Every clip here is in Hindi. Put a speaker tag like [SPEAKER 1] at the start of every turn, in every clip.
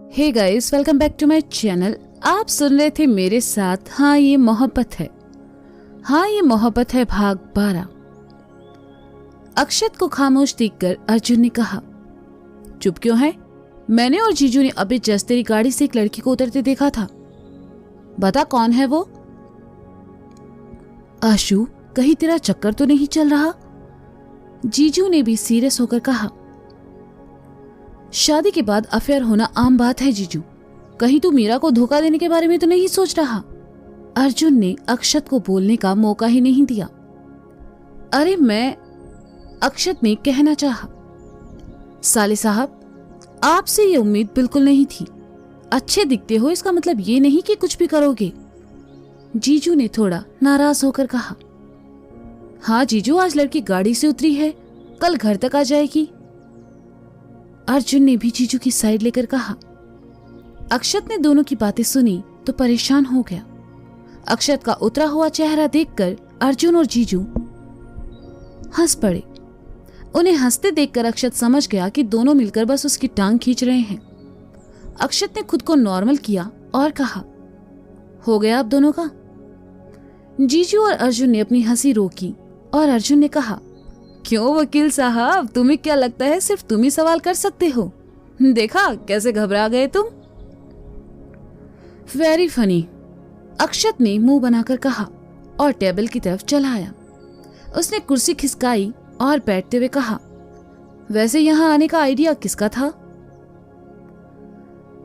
[SPEAKER 1] Hey guys, welcome back to my channel. आप सुन रहे थे मेरे साथ हाँ ये मोहब्बत है। हाँ ये मोहब्बत है भाग 12। अक्षत को खामोश देखकर अर्जुन ने कहा, चुप क्यों है? मैंने और जीजू ने अभी जस्ट तेरी गाड़ी से एक लड़की को उतरते देखा था। बता कौन है वो? आशु, कहीं तेरा चक्कर तो नहीं चल रहा? जीजू ने भी सीरियस होकर कहा। शादी के बाद अफेयर होना आम बात है जीजू, कहीं तू मीरा को धोखा देने के बारे में तो नहीं सोच रहा? अर्जुन ने अक्षत को बोलने का मौका ही नहीं दिया। अरे मैं, अक्षत ने कहना चाहा। साले साहब, आपसे ये उम्मीद बिल्कुल नहीं थी। अच्छे दिखते हो इसका मतलब ये नहीं कि कुछ भी करोगे। जीजू ने थोड़ा नाराज होकर कहा। हाँ जीजू, आज लड़की गाड़ी से उतरी है, कल घर तक आ जाएगी। अर्जुन ने भी जीजू की साइड लेकर कहा। अक्षत ने दोनों की बातें सुनी तो परेशान हो गया। अक्षत का उतरा हुआ चेहरा देखकर अर्जुन और जीजू हंस पड़े। उन्हें हंसते देखकर अक्षत समझ गया कि दोनों मिलकर बस उसकी टांग खींच रहे हैं। अक्षत ने खुद को नॉर्मल किया और कहा, हो गया अब दोनों का? जीजू और अर्जुन ने अपनी हंसी रोकी और अर्जुन ने कहा, क्यों वकील साहब, तुम्हें क्या लगता है सिर्फ तुम ही सवाल कर सकते हो? देखा कैसे घबरा गए तुम? वेरी फनी, अक्षत ने मुंह बनाकर कहा और टेबल की तरफ चला आया। उसने कुर्सी खिसकाई और बैठते हुए कहा, वैसे यहां आने का आइडिया किसका था?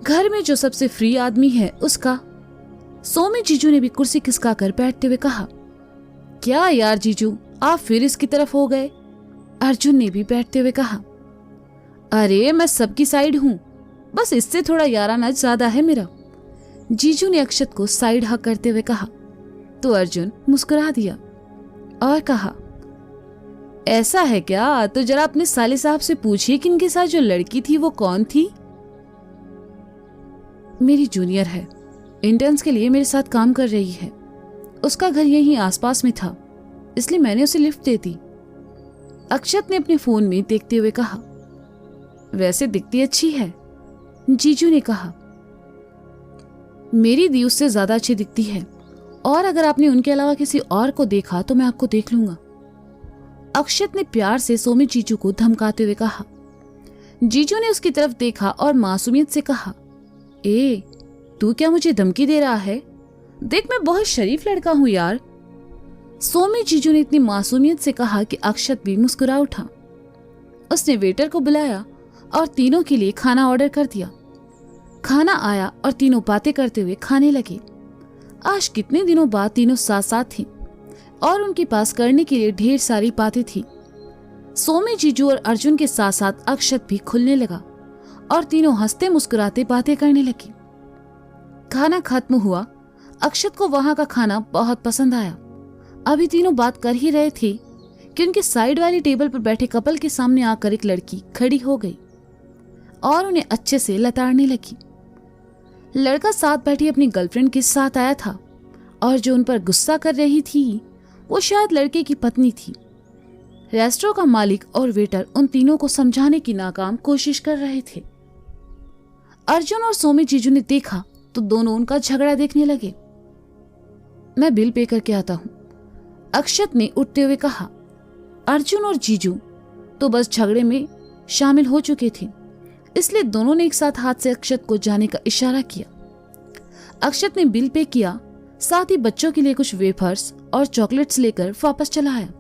[SPEAKER 1] घर में जो सबसे फ्री आदमी है उसका। सोमी जीजू ने भी कुर्सी खिसकाकर बैठते हुए कहा। क्या यार जीजू, आप फिर इसकी तरफ हो गए? अर्जुन ने भी बैठते हुए कहा। अरे मैं सबकी साइड हूं, बस इससे थोड़ा याराना ज्यादा है मेरा। जीजू ने अक्षत को साइड हक करते हुए कहा तो अर्जुन मुस्कुरा दिया और कहा, ऐसा है क्या? तो जरा अपने साले साहब से पूछिए कि इनके साथ जो लड़की थी वो कौन थी? मेरी जूनियर है, इंटर्न्स के लिए मेरे साथ काम कर रही है। उसका घर यहीं आसपास में था, इसलिए मैंने उसे लिफ्ट दे दी। अक्षत ने अपने फोन में देखते हुए कहा। वैसे दिखती अच्छी है, जीजू ने कहा। मेरी दी उससे ज्यादा अच्छी दिखती है, और अगर आपने उनके अलावा किसी और को देखा तो मैं आपको देख लूंगा। अक्षत ने प्यार से सोमी जीजू को धमकाते हुए कहा। जीजू ने उसकी तरफ देखा और मासूमियत से कहा, ए, तू क्या मुझे धमकी दे रहा है? देख मैं बहुत शरीफ लड़का हूं यार। सोमी जीजू ने इतनी मासूमियत से कहा कि अक्षत भी मुस्कुरा उठा। उसने वेटर को बुलाया और तीनों के लिए खाना ऑर्डर कर दिया। खाना आया और तीनों बातें करते हुए खाने लगे। आज कितने दिनों बाद तीनों साथ साथ थे और उनके पास करने के लिए ढेर सारी बातें थी। सोमी जीजू और अर्जुन के साथ साथ अक्षत भी खुलने लगा और तीनों हंसते मुस्कुराते बातें करने लगे। खाना खत्म हुआ। अक्षत को वहां का खाना बहुत पसंद आया। अभी तीनों बात कर ही रहे थे कि उनके साइड वाली टेबल पर बैठे कपल के सामने आकर एक लड़की खड़ी हो गई और उन्हें अच्छे से लताड़ने लगी। लड़का साथ बैठी अपनी गर्लफ्रेंड के साथ आया था और जो उन पर गुस्सा कर रही थी वो शायद लड़के की पत्नी थी। रेस्टोरेंट का मालिक और वेटर उन तीनों को समझाने की नाकाम कोशिश कर रहे थे। अर्जुन और सोमी जीजू ने देखा तो दोनों उनका झगड़ा देखने लगे। मैं बिल पे करके आता हूं, अक्षत ने उठते हुए कहा। अर्जुन और जीजू तो बस झगड़े में शामिल हो चुके थे, इसलिए दोनों ने एक साथ हाथ से अक्षत को जाने का इशारा किया। अक्षत ने बिल पे किया, साथ ही बच्चों के लिए कुछ वेफर्स और चॉकलेट्स लेकर वापस चला आया।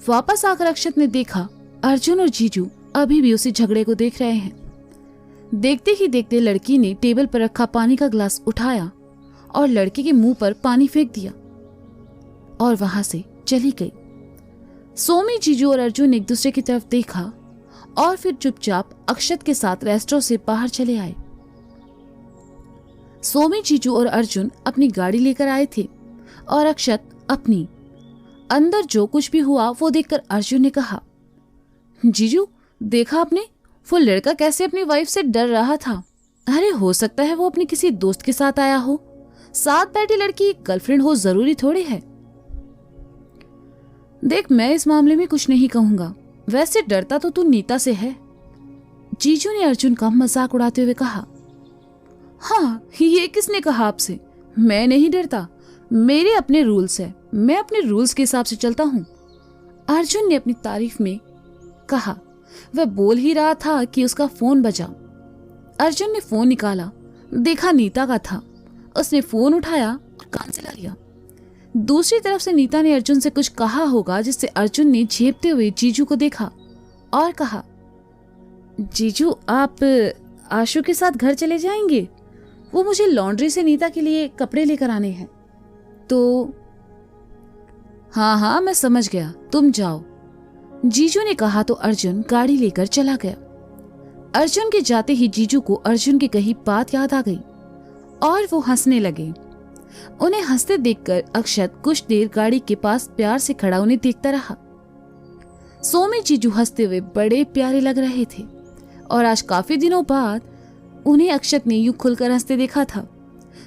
[SPEAKER 1] वापस आकर अक्षत ने देखा अर्जुन और जीजू अभी भी उसी झगड़े को देख रहे हैं। देखते ही देखते लड़की ने टेबल पर रखा पानी का ग्लास उठाया और लड़के के मुंह पर पानी फेंक दिया और वहां से चली गई। सोमी जीजू और अर्जुन ने एक दूसरे की तरफ देखा और फिर चुपचाप अक्षत के साथ रेस्टोरेंट से बाहर चले आए। सोमी जीजू और अर्जुन अपनी गाड़ी लेकर आए थे और अक्षत अपनी। अंदर जो कुछ भी हुआ वो देखकर अर्जुन ने कहा, जीजू देखा आपने, वो लड़का कैसे अपनी वाइफ से डर रहा था। अरे हो सकता है वो अपने किसी दोस्त के साथ आया हो, साथ बैठी लड़की गर्लफ्रेंड हो जरूरी थोड़ी है। देख मैं इस मामले में कुछ नहीं कहूंगा, वैसे डरता तो तू नीता से है। जीजू ने अर्जुन का मजाक उड़ाते हुए कहा। हाँ, ये किसने कहा आपसे? मैं नहीं डरता, मेरे अपने रूल्स है, मैं अपने रूल्स के हिसाब से चलता हूँ, अर्जुन ने अपनी तारीफ में कहा। वह बोल ही रहा था कि उसका फोन बजा। अर्जुन ने फोन निकाला, देखा नीता का था। उसने फोन उठाया, कान से लगा लिया। दूसरी तरफ से नीता ने अर्जुन से कुछ कहा होगा, जिससे अर्जुन ने झेपते हुए जीजू को देखा और कहा, जीजू आप आशु के साथ घर चले जाएंगे? वो मुझे लॉन्ड्री से नीता के लिए कपड़े लेकर आने हैं। तो हाँ हाँ मैं समझ गया, तुम जाओ, जीजू ने कहा तो अर्जुन गाड़ी लेकर चला गया। अर्जुन के जाते ही जीजू को अर्जुन की कही बात याद आ गई और वो हंसने लगे। उन्हें हंसते देखकर अक्षत कुछ देर गाड़ी के पास प्यार से खड़ा उन्हें देखता रहा। सोमी जीजू हंसते हुए बड़े प्यारे लग रहे थे और आज काफी दिनों बाद उन्हें अक्षत ने यूं खुलकर हंसते देखा था।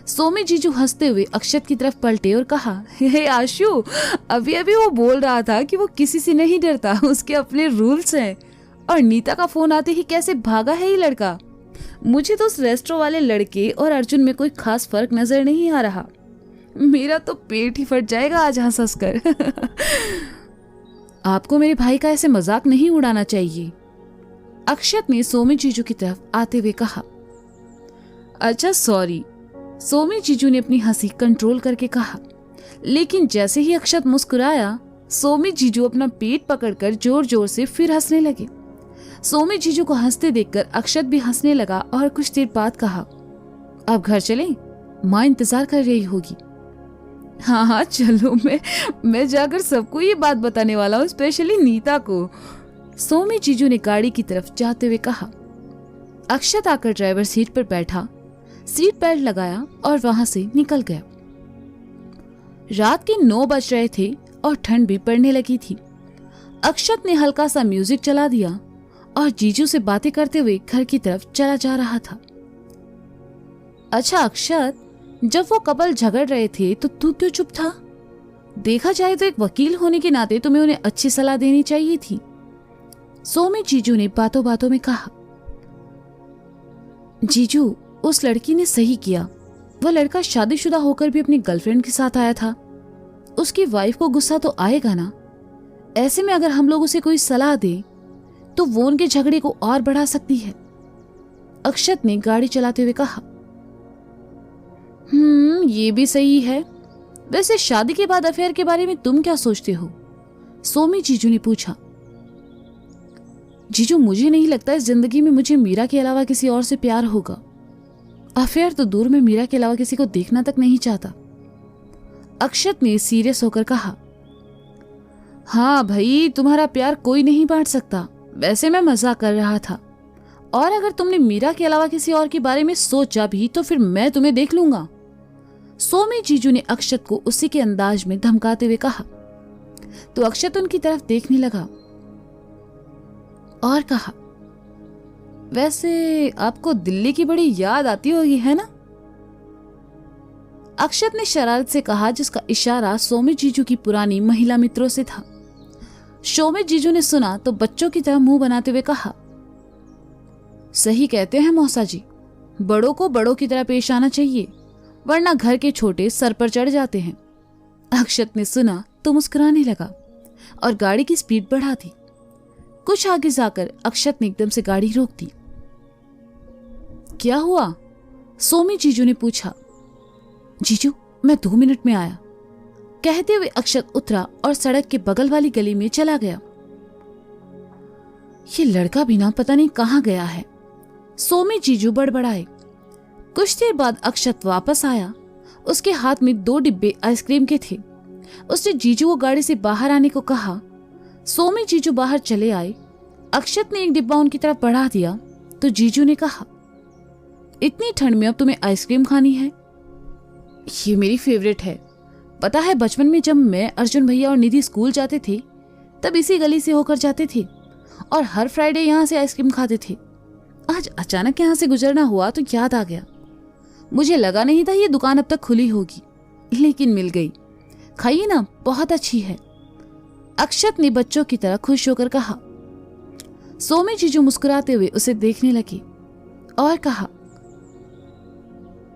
[SPEAKER 1] सोमी जीजू हंसते हुए अक्षत की तरफ पलटे और कहा, हे आशु, अभी अभी वो बोल रहा था कि वो किसी से नहीं डरता, उसके अपने रूल्स हैं। और नीता का फोन आते ही कैसे भागा है ये लड़का। मुझे तो उस रेस्टोरेंट वाले लड़के और अर्जुन में कोई खास फर्क नजर नहीं आ रहा। मेरा तो पेट ही फट जाएगा आज हंस हंस कर। आपको मेरे भाई का ऐसे मजाक नहीं उड़ाना चाहिए, अक्षत ने सोमी जीजू की तरफ आते हुए कहा। अच्छा सॉरी, सोमी जीजू ने अपनी हंसी कंट्रोल करके कहा। लेकिन जैसे ही अक्षत मुस्कुराया, सोमी जीजू अपना पेट पकड़कर जोर जोर से फिर हंसने लगे। सोमी जीजू को हंसते देखकर अक्षत भी हंसने लगा और कुछ देर बाद कहा, अब घर चलें, माँ इंतजार कर रही होगी। हाँ हाँ चलो, मैं जाकर सबको ये बात बताने वाला हूँ, स्पेशली नीता को, सोमी जीजू ने गाड़ी की तरफ जाते हुए कहा। अक्षत आकर ड्राइवर सीट पर बैठा, सीट बेल्ट लगाया और वहां से निकल गया। रात के 9 बज रहे थे और ठंड भी पड़ने लगी थी। अक्षत ने हल्का सा म्यूजिक चला दिया और जीजू से बातें करते हुए घर की तरफ चला जा रहा था। अच्छा अक्षत, जब वो कपल झगड़ रहे थे तो तू क्यों चुप था? देखा जाए तो एक वकील होने के नाते तुम्हें उन्हें अच्छी सलाह देनी चाहिए थी, सोमी जीजू ने बातों बातों में कहा। जीजू, उस लड़की ने सही किया। वह लड़का शादीशुदा होकर भी अपनी गर्लफ्रेंड के साथ आया था। उसकी वाइफ को गुस्सा तो आएगा ना। ऐसे में अगर हम लोग उसे कोई सलाह दे तो वो उनके झगड़े को और बढ़ा सकती है, अक्षत ने गाड़ी चलाते हुए कहा। ये भी सही है। वैसे शादी के बाद अफेयर के बारे में तुम क्या सोचते हो? सोमी जीजू ने पूछा। जीजू, मुझे नहीं लगता इस जिंदगी में मुझे मीरा के अलावा किसी और से प्यार होगा। अफेयर तो दूर, में मीरा के अलावा किसी को देखना तक नहीं चाहता, अक्षत ने सीरियस होकर कहा। हाँ भाई, तुम्हारा प्यार कोई नहीं बांट सकता। वैसे मैं मजाक कर रहा था, और अगर तुमने मीरा के अलावा किसी और के बारे में सोचा भी तो फिर मैं तुम्हें देख लूंगा, सोमी जीजू ने अक्षत को उसी के अंदाज में धमकाते हुए कहा। तो अक्षत उनकी तरफ देखने लगा और कहा, वैसे आपको दिल्ली की बड़ी याद आती होगी, है ना? अक्षत ने शरारत से कहा, जिसका इशारा सोमी जीजू की पुरानी महिला मित्रों से था। सोमी जीजू ने सुना तो बच्चों की तरह मुंह बनाते हुए कहा, सही कहते हैं मौसा जी, बड़ों को बड़ों की तरह पेश आना चाहिए, वरना घर के छोटे सर पर चढ़ जाते हैं। अक्षत ने सुना तो मुस्कुराने लगा और गाड़ी की स्पीड बढ़ा दी। कुछ आगे जाकर अक्षत ने एकदम से गाड़ी रोक दी। क्या हुआ? सोमी जीजू ने पूछा। जीजू, मैं 2 मिनट में आया, कहते हुए अक्षत उतरा और सड़क के बगल वाली गली में चला गया। ये लड़का भी ना पता नहीं कहां गया है, सोमी जीजू बड़बड़ाए। कुछ देर बाद अक्षत वापस आया। उसके हाथ में 2 डिब्बे आइसक्रीम के थे। उसने जीजू को गाड़ी से बाहर आने को कहा। सोमी जीजू बाहर चले आए। अक्षत ने एक डिब्बा उनकी तरफ बढ़ा दिया तो जीजू ने कहा, इतनी ठंड में अब तुम्हें आइसक्रीम खानी है? ये मेरी फेवरेट है। पता है, बचपन में जब मैं, अर्जुन भैया और निधि स्कूल जाते थे तब इसी गली से होकर जाते थे और हर फ्राइडे यहाँ से आइसक्रीम खाते थे। आज अचानक यहाँ से गुजरना हुआ तो याद आ गया। मुझे लगा नहीं था ये दुकान अब तक खुली होगी, लेकिन मिल गई। खाइए ना, बहुत अच्छी है, अक्षत ने बच्चों की तरह खुश होकर कहा। सोमी जीजू मुस्कुराते हुए उसे देखने लगे और कहा,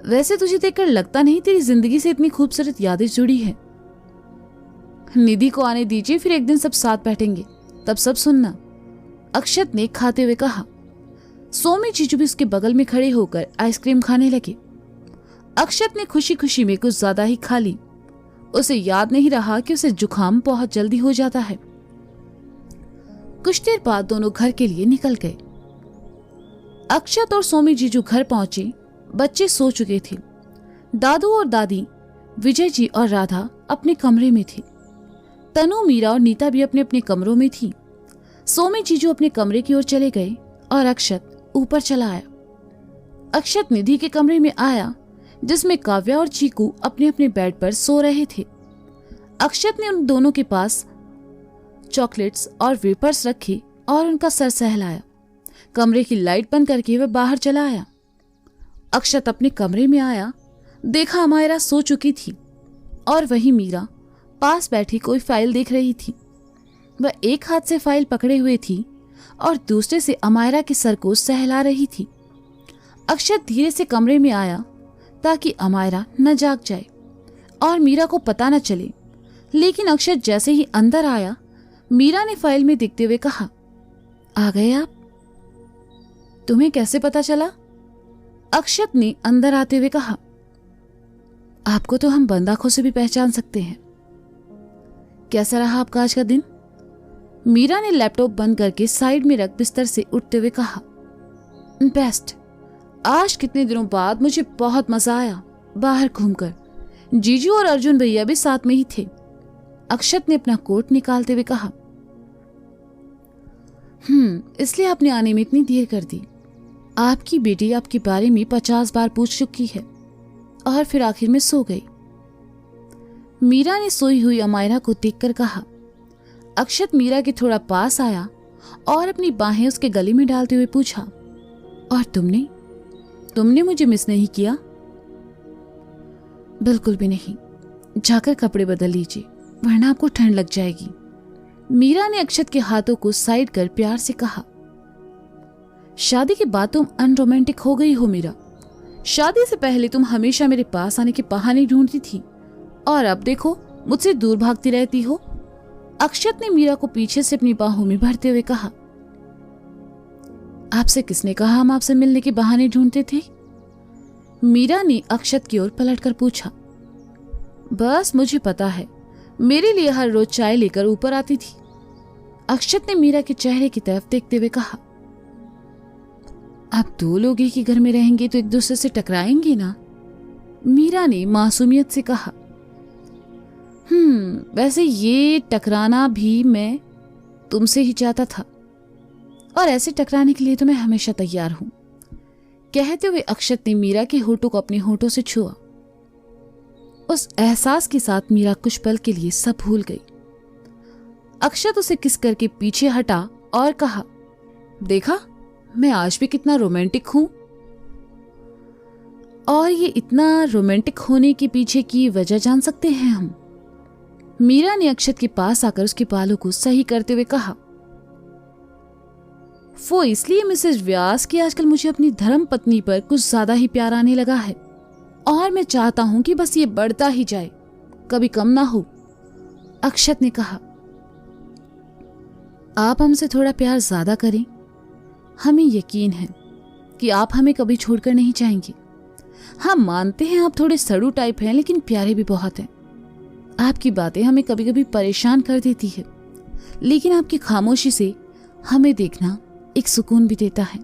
[SPEAKER 1] वैसे तुझे देखकर लगता नहीं तेरी जिंदगी से इतनी खूबसूरत यादें जुड़ी है। निधि को आने दीजिए, फिर एक दिन सब साथ बैठेंगे, तब सब सुनना, अक्षत ने खाते हुए कहा। सोमी जीजू भी उसके बगल में खड़े होकर आइसक्रीम खाने लगे। अक्षत ने खुशी खुशी में कुछ ज्यादा ही खा ली। उसे याद नहीं रहा कि उसे जुकाम बहुत जल्दी हो जाता है। कुछ देर बाद दोनों घर के लिए निकल गए। अक्षत और सोमी जीजू घर पहुंचे। बच्चे सो चुके थे। दादू और दादी, विजय जी और राधा अपने कमरे में थे। तनु, मीरा और नीता भी अपने अपने कमरों में थी। सोमी जीजू अपने कमरे की ओर चले गए और अक्षत ऊपर चला आया। अक्षत निधि के कमरे में आया जिसमें काव्या और चीकू अपने अपने बेड पर सो रहे थे। अक्षत ने उन दोनों के पास चॉकलेट्स और वेपर्स रखे और उनका सर सहलाया। कमरे की लाइट बंद करके वह बाहर चला आया। अक्षत अपने कमरे में आया, देखा अमायरा सो चुकी थी और वहीं मीरा पास बैठी कोई फाइल देख रही थी। वह एक हाथ से फाइल पकड़े हुए थी और दूसरे से अमायरा के सर को सहला रही थी। अक्षत धीरे से कमरे में आया ताकि अमायरा न जाग जाए और मीरा को पता न चले, लेकिन अक्षत जैसे ही अंदर आया, मीरा ने फाइल में देखते हुए कहा, आ गए आप? तुम्हें कैसे पता चला? अक्षत ने अंदर आते हुए कहा, आपको तो हम बंद आंखों से भी पहचान सकते हैं। कैसा रहा आपका आज का दिन? मीरा ने लैपटॉप बंद करके साइड में रख बिस्तर से उठते हुए कहा, बेस्ट। आज कितने दिनों बाद मुझे बहुत मजा आया बाहर घूमकर। जीजू और अर्जुन भैया भी साथ में ही थे। अक्षत ने अपना कोट निकालते हुए कहा, इसलिए आपने आने में इतनी देर कर दी। आपकी बेटी आपके बारे में 50 बार पूछ चुकी है और फिर आखिर में सो गई। मीरा ने सोई हुई अमायरा को देखकर कहा। अक्षत मीरा के थोड़ा पास आया और अपनी बाहें उसके गले में डालते हुए पूछा, और तुमने मुझे मिस नहीं किया? बिल्कुल भी नहीं। जाकर कपड़े बदल लीजिए वरना आपको ठंड लग जाएगी। मीरा ने अक्षत के हाथों को साइड कर प्यार से कहा। शादी के बाद तुम अनरोमांटिक हो गई हो मीरा। शादी से पहले तुम हमेशा मेरे पास आने के बहाने ढूंढती थी और अब देखो मुझसे दूर भागती रहती हो। अक्षत ने मीरा को पीछे से अपनी बाहों में भरते हुए कहा। आपसे किसने कहा हम आपसे मिलने के बहाने ढूंढते थे? मीरा ने अक्षत की ओर पलटकर पूछा। बस मुझे पता है, मेरे लिए हर रोज चाय लेकर ऊपर आती थी। अक्षत ने मीरा के चेहरे की तरफ देखते हुए कहा। आप दो लोग एक ही घर में रहेंगे तो एक दूसरे से टकराएंगे ना? मीरा ने मासूमियत से कहा। वैसे ये टकराना भी मैं तुमसे ही चाहता था और ऐसे टकराने के लिए तो मैं हमेशा तैयार हूं। कहते हुए अक्षत ने मीरा के होठों को अपने होठों से छुआ। उस एहसास के साथ मीरा कुछ पल के लिए सब भूल गई। अक्षत उसे किस करके पीछे हटा और कहा, देखा मैं आज भी कितना रोमांटिक हूं। और ये इतना रोमांटिक होने के पीछे की वजह जान सकते हैं हम? मीरा ने अक्षत के पास आकर उसके बालों को सही करते हुए कहा। वो इसलिए मिसेज व्यास कि आजकल मुझे अपनी धर्म पत्नी पर कुछ ज्यादा ही प्यार आने लगा है और मैं चाहता हूं कि बस ये बढ़ता ही जाए, कभी कम ना हो। अक्षत ने कहा। आप हमसे थोड़ा प्यार ज्यादा करें, हमें यकीन है कि आप हमें कभी छोड़कर नहीं जाएंगे। हम मानते हैं आप थोड़े सड़ू टाइप हैं लेकिन प्यारे भी बहुत हैं। आपकी बातें हमें कभी कभी परेशान कर देती है, लेकिन आपकी खामोशी से हमें देखना एक सुकून भी देता है।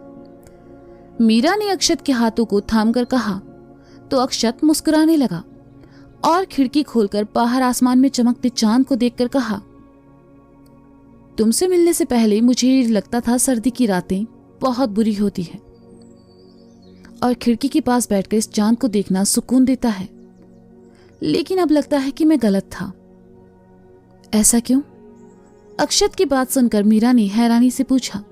[SPEAKER 1] मीरा ने अक्षत के हाथों को थामकर कहा तो अक्षत मुस्कुराने लगा और खिड़की खोलकर बाहर आसमान में चमकते चांद को देखकर कहा, तुमसे मिलने से पहले मुझे लगता था सर्दी की रातें बहुत बुरी होती है और खिड़की के पास बैठकर इस चांद को देखना सुकून देता है, लेकिन अब लगता है कि मैं गलत था। ऐसा क्यों? अक्षत की बात सुनकर मीरा ने हैरानी से पूछा।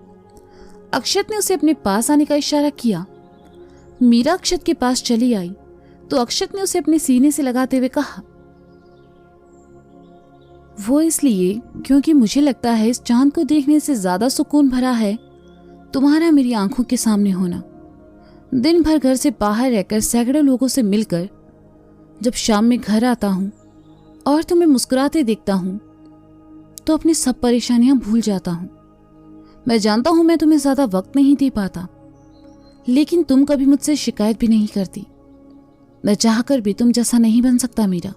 [SPEAKER 1] अक्षत ने उसे अपने पास आने का इशारा किया। मीरा अक्षत के पास चली आई तो अक्षत ने उसे अपने सीने से लगाते हुए कहा, वो इसलिए क्योंकि मुझे लगता है इस चांद को देखने से ज्यादा सुकून भरा है तुम्हारा मेरी आंखों के सामने होना। दिन भर घर से बाहर रहकर सैकड़ों लोगों से मिलकर जब शाम में घर आता हूं और तुम्हें मुस्कुराते देखता हूं तो अपनी सब परेशानियां भूल जाता हूं। मैं जानता हूं मैं तुम्हें ज्यादा वक्त नहीं दे पाता, लेकिन तुम कभी मुझसे शिकायत भी नहीं करती। मैं चाहकर भी तुम जैसा नहीं बन सकता मीरा।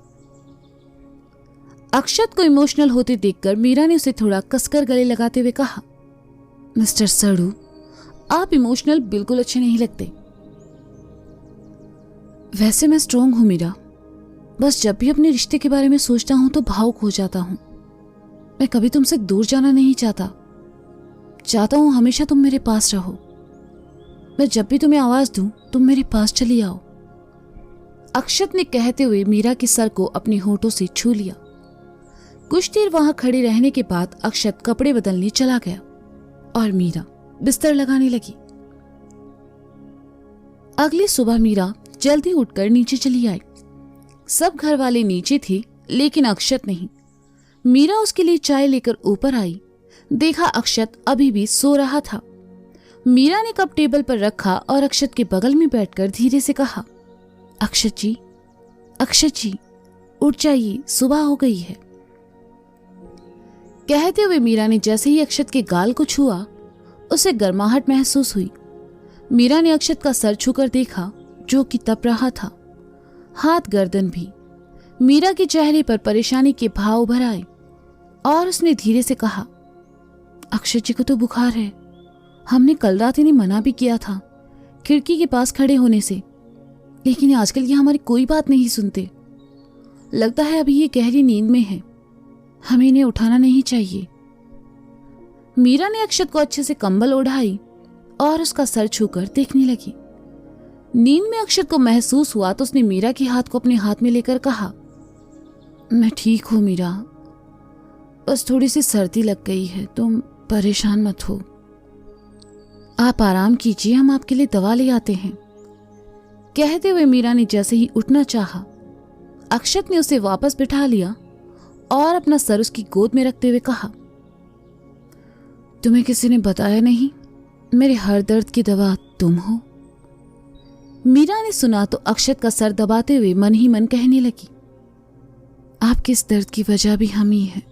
[SPEAKER 1] अक्षत को इमोशनल होते देखकर मीरा ने उसे थोड़ा कसकर गले लगाते हुए कहा, मिस्टर सड़ू, आप इमोशनल बिल्कुल अच्छे नहीं लगते। वैसे मैं स्ट्रांग हूं मीरा, बस जब भी अपने रिश्ते के बारे में सोचता हूं तो भावुक हो जाता हूं। मैं कभी तुमसे दूर जाना नहीं चाहता हूं हमेशा तुम मेरे पास रहो। मैं जब भी तुम्हें आवाज दूं तुम मेरे पास चली आओ। अक्षत ने कहते हुए मीरा के सर को अपने होठों से छू लिया। कुछ देर वहां खड़े रहने के बाद अक्षत कपड़े बदलने चला गया और मीरा बिस्तर लगाने लगी। अगली सुबह मीरा जल्दी उठकर नीचे चली आई। सब घर वाले नीचे थे, लेकिन अक्षत नहीं। मीरा उसके लिए चाय लेकर ऊपर आई। देखा अक्षत अभी भी सो रहा था। मीरा ने कप टेबल पर रखा और अक्षत के बगल में बैठकर धीरे से कहा, अक्षत जी उठ जाइए, सुबह हो गई है। कहते हुए मीरा ने जैसे ही अक्षत के गाल को छुआ उसे गर्माहट महसूस हुई। मीरा ने अक्षत का सर छूकर देखा जो कि तप रहा था, हाथ गर्दन भी। मीरा के चेहरे पर परेशानी के भाव उभर आए और उसने धीरे से कहा, अक्षत जी को तो बुखार है। हमने कल रात इन्हें मना भी किया था खिड़की के पास खड़े होने से, लेकिन आजकल ये हमारी कोई बात नहीं सुनते। लगता है अभी ये गहरी नींद में है, हमें इन्हें उठाना नहीं चाहिए। मीरा ने अक्षत को अच्छे से कंबल ओढ़ाई और उसका सर छूकर देखने लगी। नींद में अक्षत को महसूस हुआ तो उसने मीरा के हाथ को अपने हाथ में लेकर कहा, मैं ठीक हूं मीरा, बस थोड़ी सी सर्दी लग गई है, तुम परेशान मत हो। आप आराम कीजिए, हम आपके लिए दवा ले आते हैं। कहते हुए मीरा ने जैसे ही उठना चाहा, अक्षत ने उसे वापस बिठा लिया और अपना सर उसकी गोद में रखते हुए कहा, तुम्हें किसी ने बताया नहीं मेरे हर दर्द की दवा तुम हो? मीरा ने सुना तो अक्षत का सर दबाते हुए मन ही मन कहने लगी, आपके इस दर्द की वजह भी हम ही है।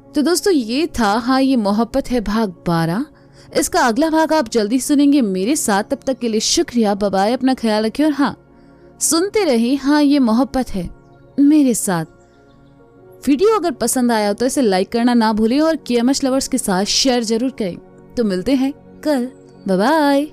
[SPEAKER 1] तो दोस्तों ये था हाँ ये मोहब्बत है भाग 12। इसका अगला भाग आप जल्दी सुनेंगे मेरे साथ। तब तक के लिए शुक्रिया, बाय बाय, अपना ख्याल रखिए और हाँ सुनते रहिए हाँ ये मोहब्बत है मेरे साथ। वीडियो अगर पसंद आया तो इसे लाइक करना ना भूलें और केएमएच लवर्स के साथ शेयर जरूर करें। तो मिलते हैं कल, बाय बाय।